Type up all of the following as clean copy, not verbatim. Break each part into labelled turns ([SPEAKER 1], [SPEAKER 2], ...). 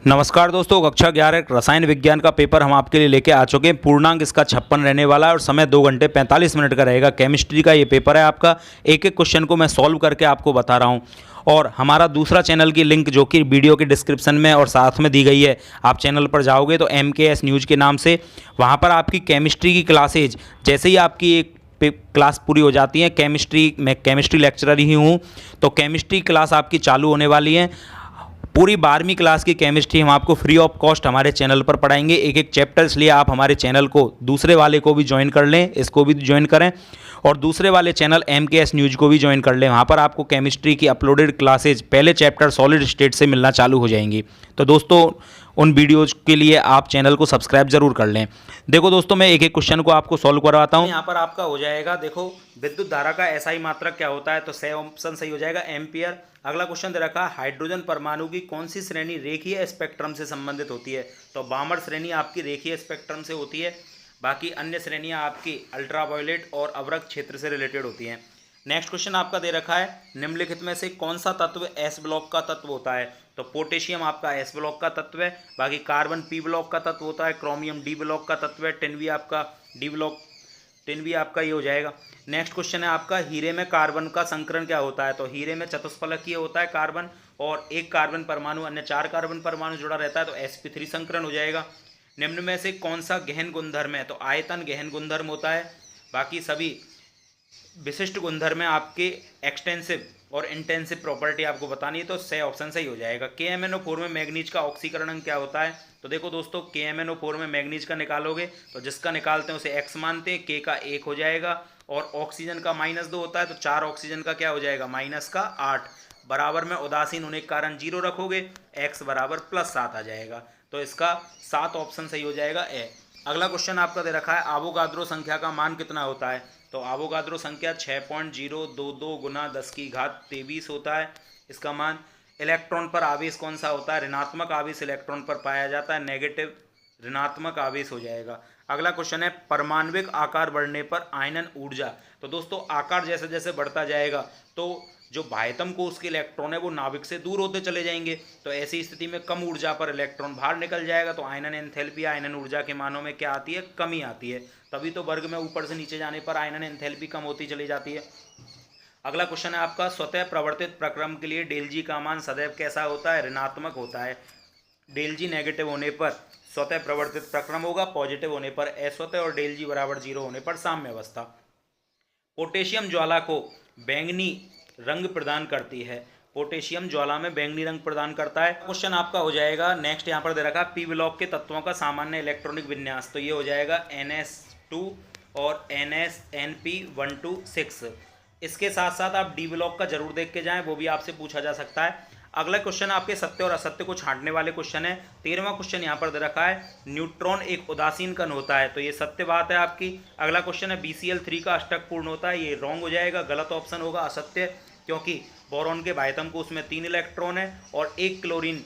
[SPEAKER 1] नमस्कार दोस्तों, कक्षा 11 रसायन विज्ञान का पेपर हम आपके लिए लेके आ चुके हैं। पूर्णांक इसका 56 रहने वाला है और समय 2 घंटे 45 मिनट का रहेगा। केमिस्ट्री का ये पेपर है आपका। एक एक क्वेश्चन को मैं सॉल्व करके आपको बता रहा हूँ। और हमारा दूसरा चैनल की लिंक जो कि वीडियो के डिस्क्रिप्शन में और साथ में दी गई है, आप चैनल पर जाओगे तो MKS न्यूज़ के नाम से, वहाँ पर आपकी केमिस्ट्री की क्लासेज, जैसे ही आपकी एक क्लास पूरी हो जाती है, मैं केमिस्ट्री लेक्चरर ही हूँ, तो केमिस्ट्री क्लास आपकी चालू होने वाली है। पूरी 12वीं क्लास की केमिस्ट्री हम आपको फ्री ऑफ कॉस्ट हमारे चैनल पर पढ़ाएंगे। एक एक चैप्टर, इसलिए आप हमारे चैनल को दूसरे वाले को भी ज्वाइन कर लें, इसको भी ज्वाइन करें और दूसरे वाले चैनल MKS न्यूज़ को भी ज्वाइन कर लें। वहाँ पर आपको केमिस्ट्री की अपलोडेड क्लासेज पहले चैप्टर सॉलिड स्टेट से मिलना चालू हो जाएंगी। तो दोस्तों, उन वीडियोज के लिए आप चैनल को सब्सक्राइब जरूर कर लें। देखो दोस्तों, मैं एक एक क्वेश्चन को आपको सॉल्व करवाता हूँ। यहाँ पर आपका हो जाएगा, देखो, विद्युत धारा का SI मात्रक क्या होता है, तो सही ऑप्शन सही हो जाएगा, एम्पियर। अगला क्वेश्चन दे रखा है, हाइड्रोजन परमाणु की कौन सी श्रेणी रेखीय स्पेक्ट्रम से संबंधित होती है, तो बामर श्रेणी आपकी रेखीय स्पेक्ट्रम से होती है। बाकी अन्य श्रेणियाँ आपकी अल्ट्रावायलेट और अवरक्त क्षेत्र से रिलेटेड होती हैं। नेक्स्ट क्वेश्चन आपका दे रखा है, निम्नलिखित में से कौन सा तत्व S ब्लॉक का तत्व होता है, तो पोटेशियम आपका S ब्लॉक का तत्व है। बाकी कार्बन P ब्लॉक का तत्व होता है, क्रोमियम D ब्लॉक का तत्व है, टिन भी आपका D ब्लॉक, टिन भी आपका ये हो जाएगा। नेक्स्ट क्वेश्चन है आपका, हीरे में कार्बन का संकरण क्या होता है, तो हीरे में चतुष्फलकीय होता है कार्बन, और एक कार्बन परमाणु अन्य 4 कार्बन परमाणु जुड़ा रहता है, तो sp3 संकरण हो जाएगा। निम्न में से कौन सा गहन गुणधर्म है, तो आयतन गहन गुणधर्म होता है। बाकी सभी विशिष्ट गुणधर्म में आपके एक्सटेंसिव और इंटेंसिव प्रॉपर्टी आपको बतानी है, तो सही ऑप्शन सही हो जाएगा। KMnO4 में मैग्नीज का ऑक्सीकरण अंक क्या होता है, तो देखो दोस्तों, KMnO4 में मैग्नीज का निकालोगे तो जिसका निकालते हैं उसे x मानते हैं, K का 1 हो जाएगा, और ऑक्सीजन का -2 होता है, तो 4 ऑक्सीजन का क्या हो जाएगा, -8। बराबर में उदासीन होने के कारण 0 रखोगे, x बराबर +7 आ जाएगा, तो इसका 7 ऑप्शन सही हो जाएगा ए। अगला क्वेश्चन आपका दे रखा है, आवोगाद्रो संख्या का मान कितना होता है, तो आवोगाद्रो संख्या 6.022 गुना 10⁻23 होता है इसका मान। इलेक्ट्रॉन पर आवेश कौन सा होता है, ऋणात्मक आवेश इलेक्ट्रॉन पर पाया जाता है, नेगेटिव ऋणात्मक आवेश हो जाएगा। अगला क्वेश्चन है, परमाणविक आकार बढ़ने पर आयनन ऊर्जा, तो दोस्तों आकार जैसे जैसे बढ़ता जाएगा तो जो बाह्यतम कोश के इलेक्ट्रॉन है वो नाभिक से दूर होते चले जाएंगे, तो ऐसी स्थिति में कम ऊर्जा पर इलेक्ट्रॉन बाहर निकल जाएगा, तो आयनन एंथैल्पी, आयनन ऊर्जा के मानों में क्या आती है, कमी आती है। तभी तो वर्ग में ऊपर से नीचे जाने पर आयनन एंथैल्पी कम होती चली जाती है। अगला क्वेश्चन है आपका, स्वतः प्रवर्तित प्रक्रम के लिए डेल जी का मान सदैव कैसा होता है, ऋणात्मक होता है। डेल जी नेगेटिव होने पर स्वतः प्रवर्तित प्रक्रम होगा, पॉजिटिव होने पर अस्वतः, और डेल जी बराबर 0 होने पर साम्य अवस्था। पोटेशियम ज्वाला को बैंगनी रंग प्रदान करती है, पोटेशियम ज्वाला में बैंगनी रंग प्रदान करता है। क्वेश्चन आपका हो जाएगा, नेक्स्ट यहाँ पर दे रखा पी ब्लॉक के तत्वों का सामान्य इलेक्ट्रॉनिक विन्यास, तो ये हो जाएगा NS2 और NSNP126। इसके साथ साथ आप डी ब्लॉक का जरूर देख के जाएं, वो भी आपसे पूछा जा सकता है। अगला क्वेश्चन आपके सत्य और असत्य को छांटने वाले क्वेश्चन है। 13वां क्वेश्चन यहाँ पर दे रखा है, न्यूट्रॉन एक उदासीन कण होता है, तो ये सत्य बात है आपकी। अगला क्वेश्चन है, BCl3 का अष्टक पूर्ण होता है, ये रॉन्ग हो जाएगा, गलत ऑप्शन होगा, असत्य, क्योंकि बोरॉन के बाह्यतम कोश में 3 इलेक्ट्रॉन है और एक क्लोरीन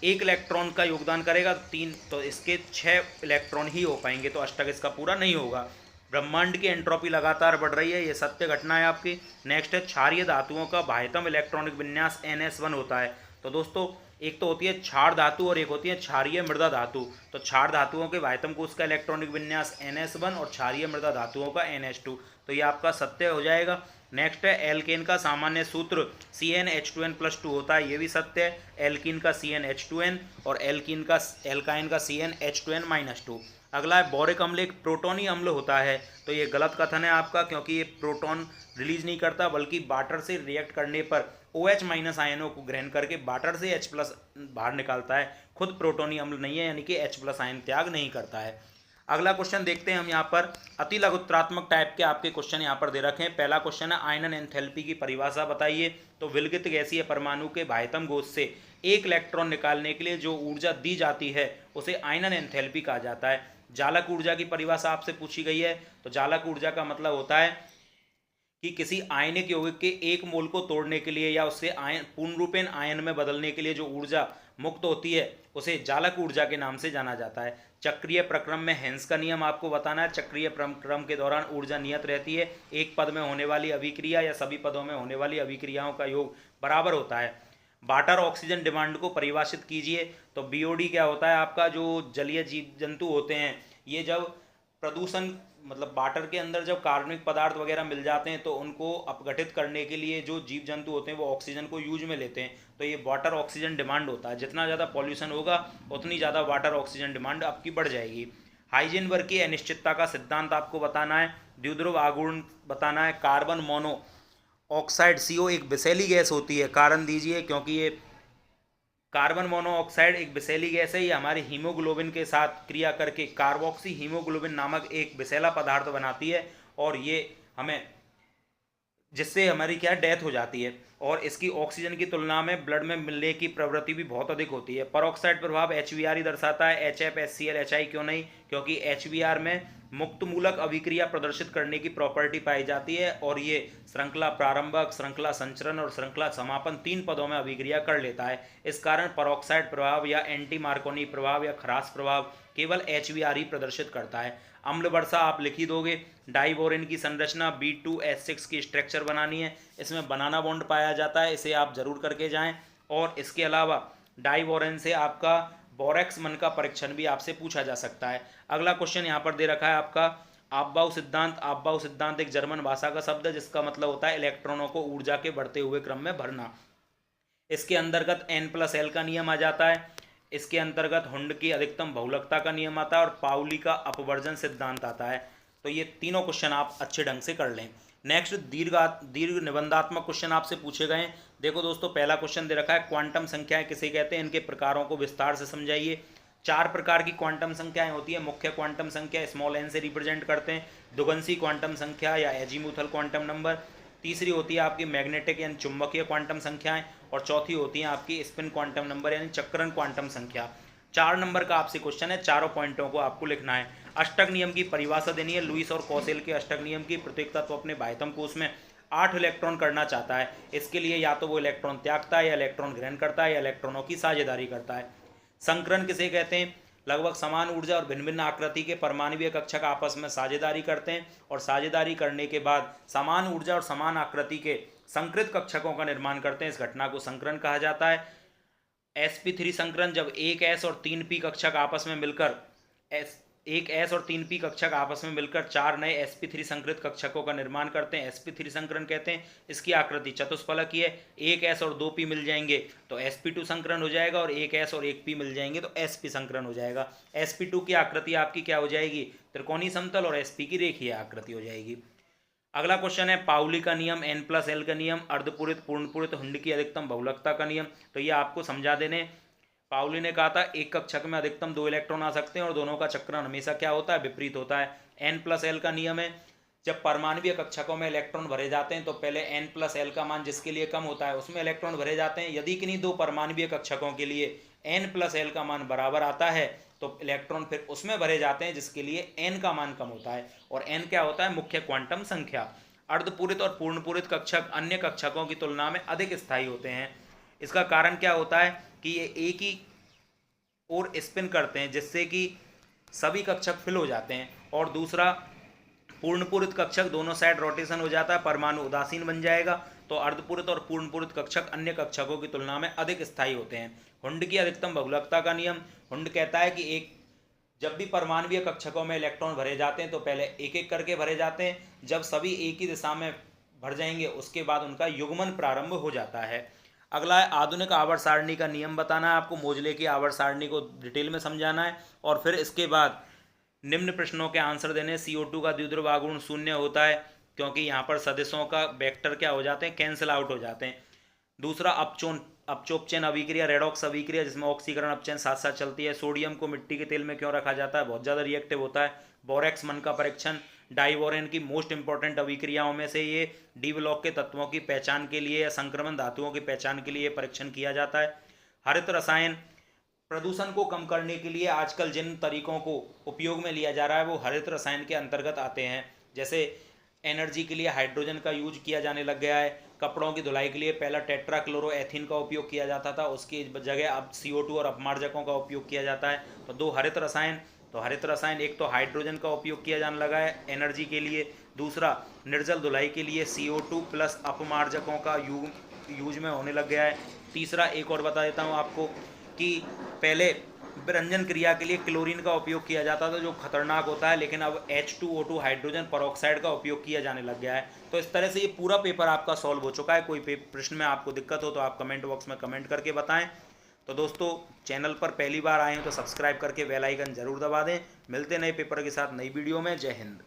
[SPEAKER 1] 1 इलेक्ट्रॉन का योगदान करेगा 3, तो इसके 6 इलेक्ट्रॉन ही हो पाएंगे, तो अष्टक इसका पूरा नहीं होगा। ब्रह्मांड की एंट्रोपी लगातार बढ़ रही है, ये सत्य घटना है आपकी। नेक्स्ट है, क्षारीय धातुओं का बाह्यतम इलेक्ट्रॉनिक विन्यास NS1 होता है, तो दोस्तों एक तो होती है क्षार धातु और एक होती है क्षारीय मृदा धातु, तो क्षार धातुओं के बाह्यतम कोश का इलेक्ट्रॉनिक विन्यास NS1 और क्षारीय मृदा धातुओं का NH2, तो ये आपका सत्य हो जाएगा। नेक्स्ट है, एल्केन का सामान्य सूत्र CnH2n+2 होता है, ये भी सत्य है। एल्कीन का CnH2n और एल्काइन का CnH2n-2। अगला है, बोरिक अम्ल एक प्रोटोनी अम्ल होता है, तो ये गलत कथन है आपका, क्योंकि ये प्रोटॉन रिलीज नहीं करता, बल्कि वाटर से रिएक्ट करने पर OH- आयनों को ग्रहण करके वाटर से H+ बाहर निकालता है, खुद प्रोटोनी अम्ल नहीं है, यानी कि H+ आयन त्याग नहीं करता है। अगला क्वेश्चन देखते हैं हम यहाँ पर, अति लघुत्रात्मक टाइप के आपके क्वेश्चन यहाँ पर दे रखे हैं। पहला क्वेश्चन है, आयनन एंथैल्पी की परिभाषा बताइए, तो विलगित गैसीय परमाणु के बाह्यतम कोश से एक इलेक्ट्रॉन निकालने के लिए जो ऊर्जा दी जाती है उसे आयनन एंथैल्पी कहा जाता है। जालक ऊर्जा की परिभाषा आपसे पूछी गई है, तो जालक ऊर्जा का मतलब होता है कि किसी आयनिक यौगिक के एक मोल को तोड़ने के लिए या उससे आयन पूर्ण रूपेण आयन में बदलने के लिए जो ऊर्जा मुक्त होती है उसे जालक ऊर्जा के नाम से जाना जाता है। चक्रीय प्रक्रम में हेंस का नियम आपको बताना है। चक्रीय प्रक्रम के दौरान ऊर्जा नियत रहती है, एक पद में होने वाली अभिक्रिया या सभी पदों में होने वाली अभिक्रियाओं का योग बराबर होता है। वाटर ऑक्सीजन डिमांड को परिभाषित कीजिए। तो बीओडी क्या होता है आपका, जो जलीय जीव जंतु होते हैं ये जब प्रदूषण मतलब वाटर के अंदर जब कार्बनिक पदार्थ वगैरह मिल जाते हैं तो उनको अपघटित करने के लिए जो जीव जंतु होते हैं वो ऑक्सीजन को यूज में लेते हैं, तो ये वाटर ऑक्सीजन डिमांड होता है। जितना ज़्यादा पॉल्यूशन होगा उतनी ज़्यादा वाटर ऑक्सीजन डिमांड आपकी बढ़ जाएगी। हाइजीन वर्ग की अनिश्चितता का सिद्धांत आपको बताना है, द्विध्रुव आघूर्ण बताना है, कार्बन मोनो ऑक्साइड CO एक विषैली गैस होती है, कारण दीजिए। क्योंकि ये कार्बन मोनोऑक्साइड एक विषैली गैस है, ये हमारे हीमोग्लोबिन के साथ क्रिया करके कार्बोक्सी हीमोग्लोबिन नामक एक विषैला पदार्थ बनाती है और ये हमें जिससे हमारी क्या डेथ हो जाती है, और इसकी ऑक्सीजन की तुलना में ब्लड में मिलने की प्रवृत्ति भी बहुत अधिक होती है। परोक्साइड प्रभाव HBr ही दर्शाता है, HF HCl HI क्यों नहीं, क्योंकि HBr में मुक्त मूलक अभिक्रिया प्रदर्शित करने की प्रॉपर्टी पाई जाती है और ये श्रृंखला प्रारंभक, श्रृंखला संचरण और श्रृंखला समापन 3 पदों में अभिक्रिया कर लेता है। इस कारण परोक्साइड प्रभाव या एंटी मार्कोनी प्रभाव या खरास प्रभाव केवल HBr ही प्रदर्शित करता है। अम्ल वर्षा आप लिख ही दोगे। डाइबोरेन की संरचना B2H6 की स्ट्रक्चर बनानी है, इसमें बनाना बॉन्ड पाया जाता है, इसे आप जरूर करके जाएं। और इसके अलावा डाइबोरेन से आपका बोरेक्स मन का परीक्षण भी आपसे पूछा जा सकता है। अगला क्वेश्चन यहाँ पर दे रखा है आपका आपबाउ सिद्धांत। आपबाउ सिद्धांत एक जर्मन भाषा का शब्द है जिसका मतलब होता है इलेक्ट्रॉनों को ऊर्जा के बढ़ते हुए क्रम में भरना। इसके अंतर्गत N+L का नियम आ जाता है, इसके अंतर्गत हुंड की अधिकतम बहुलकता का नियम आता है और पाउली का अपवर्जन सिद्धांत आता है। तो ये तीनों क्वेश्चन आप अच्छे ढंग से कर लें। नेक्स्ट दीर्घ निबंधात्मक क्वेश्चन आपसे पूछे गए। देखो दोस्तों, पहला क्वेश्चन दे रखा है क्वांटम संख्याएं किसे कहते हैं, इनके प्रकारों को विस्तार से समझाइए। 4 प्रकार की क्वांटम संख्याएं होती है। मुख्य क्वांटम संख्या स्मॉल n से रिप्रेजेंट करते हैं, द्विगंशी क्वांटम संख्या या एजीमुथल क्वांटम नंबर, तीसरी होती है आपकी मैग्नेटिक यानी चुंबकीय क्वांटम संख्याएं, और चौथी होती है आपकी स्पिन क्वांटम नंबर यानी चक्रण क्वांटम संख्या। 4 नंबर का आपसे क्वेश्चन है, चारों पॉइंटों को आपको लिखना है। अष्टक नियम की परिभाषा देनी है। लुईस और कौशल के अष्टक नियम की, प्रत्येक तत्व अपने बाह्यतम कोश में 8 इलेक्ट्रॉन करना चाहता है, इसके लिए या तो वो इलेक्ट्रॉन त्यागता है या इलेक्ट्रॉन ग्रहण करता है या इलेक्ट्रॉनों की साझेदारी करता है। संकरण किसे कहते हैं, लगभग समान ऊर्जा और भिन्न भिन्न आकृति के परमाणुीय कक्षक आपस में साझेदारी करते हैं और साझेदारी करने के बाद समान ऊर्जा और समान आकृति के संकृत कक्षकों का निर्माण करते हैं। इस घटना को संकरण कहा जाता है। sp3 संकरण, जब एक s और 3p कक्षक आपस में मिलकर एक s और 3p कक्षक आपस में मिलकर 4 नए sp3 संकृत कक्षकों का निर्माण करते हैं, sp3 संकरण कहते हैं। इसकी आकृति चतुष्फलकीय है, एक s और 2p मिल जाएंगे तो sp2 संकरण हो जाएगा और एक s और एक p मिल जाएंगे तो sp संकरण हो जाएगा। sp2 की आकृति आपकी क्या हो जाएगी, त्रिकोणीय समतल, और sp की रेखीय आकृति हो जाएगी। अगला क्वेश्चन है पाउली का नियम, N+L का नियम, अर्धपूरित पूर्णपूरित हुंड की अधिकतम बहुलकता का नियम। तो ये आपको समझा देने। पाउली ने कहा था एक कक्षक में अधिकतम 2 इलेक्ट्रॉन आ सकते हैं और दोनों का चक्रण हमेशा क्या होता है, विपरीत होता है। N+L का नियम है, जब परमाणुीय कक्षकों में इलेक्ट्रॉन भरे जाते हैं तो पहले N+L का मान जिसके लिए कम होता है उसमें इलेक्ट्रॉन भरे जाते हैं। यदि किन्हीं 2 परमाणुीय कक्षकों के लिए N+L का मान बराबर आता है तो इलेक्ट्रॉन फिर उसमें भरे जाते हैं जिसके लिए n का मान कम होता है, और n क्या होता है, मुख्य क्वांटम संख्या। अर्धपूरित और पूर्णपूरित कक्षक अन्य कक्षकों की तुलना में अधिक स्थायी होते हैं। इसका कारण क्या होता है कि ये एक ही और स्पिन करते हैं जिससे कि सभी कक्षक फिल हो जाते हैं, और दूसरा पूर्णपूरित कक्षक दोनों साइड रोटेशन हो जाता है, परमाणु उदासीन बन जाएगा। तो अर्धपूरित और पूर्णपूरित कक्षक अन्य कक्षकों की तुलना में अधिक स्थायी होते हैं। हुंड की अधिकतम बहुलकता का नियम, हुंड कहता है कि जब भी परमाणुीय कक्षकों में इलेक्ट्रॉन भरे जाते हैं तो पहले एक एक करके भरे जाते हैं, जब सभी एक ही दिशा में भर जाएंगे उसके बाद उनका युग्मन प्रारंभ हो जाता है। अगला है आधुनिक आवर्त सारणी का नियम बताना है आपको, मोजले की आवर्त सारणी को डिटेल में समझाना है, और फिर इसके बाद निम्न प्रश्नों के आंसर देने। CO2 का द्विध्रुव आघूर्ण 0 होता है क्योंकि यहाँ पर सदिशों का वेक्टर क्या हो जाते हैं, कैंसिल आउट हो जाते हैं। दूसरा अपचोपचयन अभिक्रिया, रेडॉक्स अभिक्रिया जिसमें ऑक्सीकरण अपचयन साथ साथ चलती है। सोडियम को मिट्टी के तेल में क्यों रखा जाता है, बहुत ज़्यादा रिएक्टिव होता है। बोरेक्स मन का परीक्षण, डाइबोरेन की मोस्ट इंपॉर्टेंट अभिक्रियाओं में से ये डी ब्लॉक के तत्वों की पहचान के लिए या संक्रमण धातुओं की पहचान के लिए परीक्षण किया जाता है। हरित रसायन, प्रदूषण को कम करने के लिए आजकल जिन तरीकों को उपयोग में लिया जा रहा है वो हरित रसायन के अंतर्गत आते हैं। जैसे एनर्जी के लिए हाइड्रोजन का यूज किया जाने लग गया है, कपड़ों की धुलाई के लिए पहला टेट्राक्लोरोएथीन का उपयोग किया जाता था, उसकी जगह अब CO2 और अपमार्जकों का उपयोग किया जाता है। तो 2 हरित रसायन, तो हरित रसायन एक तो हाइड्रोजन का उपयोग किया जाने लगा है एनर्जी के लिए, दूसरा निर्जल धुलाई के लिए CO2 प्लस अपमार्जकों का यूज में होने लग गया है। तीसरा एक और बता देता हूँ आपको कि पहले विरंजन क्रिया के लिए क्लोरीन का उपयोग किया जाता था जो खतरनाक होता है, लेकिन अब H2O2 हाइड्रोजन परऑक्साइड का उपयोग किया जाने लग गया है। तो इस तरह से ये पूरा पेपर आपका सॉल्व हो चुका है। कोई प्रश्न में आपको दिक्कत हो तो आप कमेंट बॉक्स में कमेंट करके बताएं। तो दोस्तों, चैनल पर पहली बार आए हो तो सब्सक्राइब करके बेल आइकन जरूर दबा दें। मिलते नए पेपर के साथ नई वीडियो में। जय हिंद।